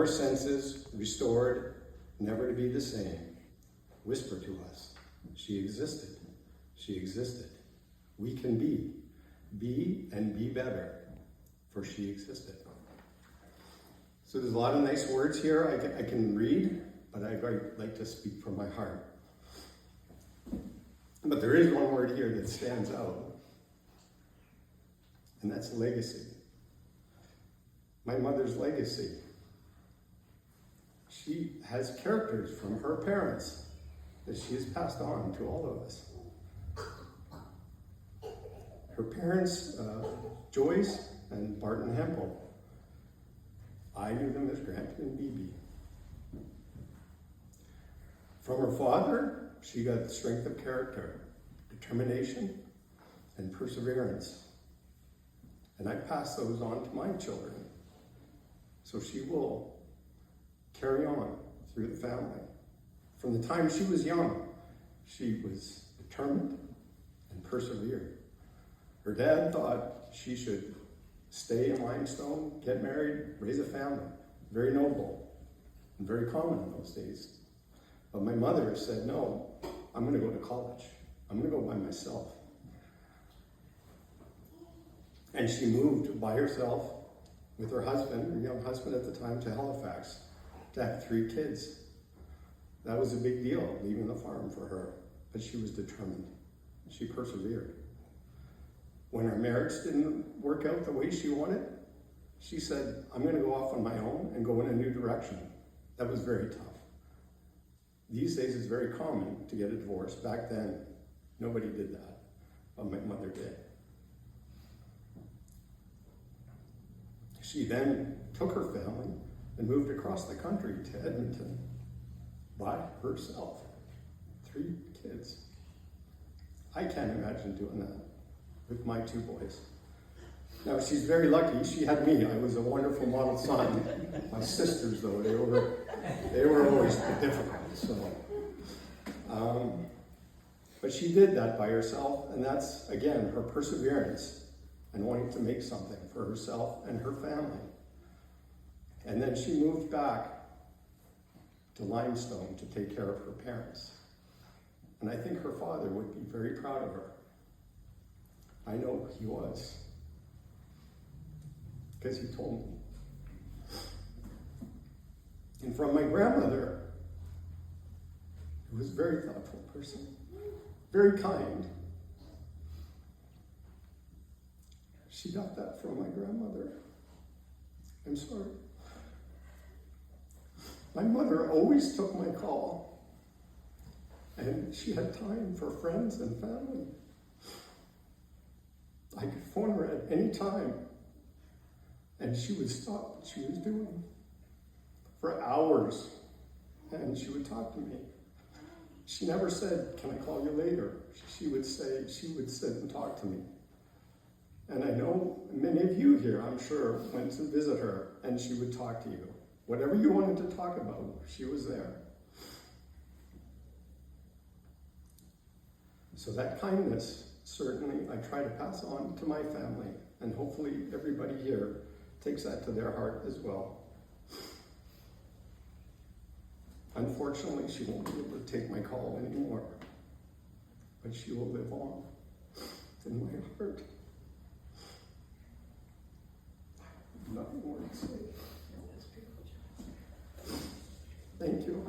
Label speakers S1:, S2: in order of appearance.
S1: our senses restored, never to be the same, whisper to us, she existed, she existed. We can be and be better, for she existed. So there's a lot of nice words here I can read, but I'd like to speak from my heart. But there is one word here that stands out, and that's legacy. My mother's legacy. She has characters from her parents that she has passed on to all of us. Her parents, Joyce and Barton Hempel, I knew them as Grant and Bibi. From her father, she got the strength of character, determination, and perseverance. And I pass those on to my children. So she will carry on through the family. From the time she was young, she was determined and persevered. Her dad thought she should stay in Limestone, get married, raise a family. Very noble and very common in those days. But my mother said, no, I'm going to go to college. I'm going to go by myself. And she moved by herself with her husband, her young husband at the time, to Halifax to have 3 kids. That was a big deal, leaving the farm for her. But she was determined. She persevered. When her marriage didn't work out the way she wanted, she said, I'm going to go off on my own and go in a new direction. That was very tough. These days it's very common to get a divorce. Back then, nobody did that, but my mother did. She then took her family and moved across the country to Edmonton by herself. 3 kids. I can't imagine doing that with my 2 boys. Now, she's very lucky. She had me. I was a wonderful model son. My sisters, though, they were always difficult. So, but she did that by herself, and that's, again, her perseverance and wanting to make something for herself and her family. And then she moved back to Limestone to take care of her parents. And I think her father would be very proud of her. I know he was, because he told me. And from my grandmother, who was a very thoughtful person, very kind. She got that from my grandmother. I'm sorry. My mother always took my call, and she had time for friends and family. I could phone her at any time, and she would stop what she was doing for hours, and she would talk to me. She never said, can I call you later? She would say, she would sit and talk to me. And I know many of you here, I'm sure, went to visit her, and she would talk to you. Whatever you wanted to talk about, she was there. So that kindness, certainly, I try to pass on to my family, and hopefully everybody here takes that to their heart as well. Unfortunately, she won't be able to take my call anymore, but she will live on in my heart. Nothing more to say. Thank you.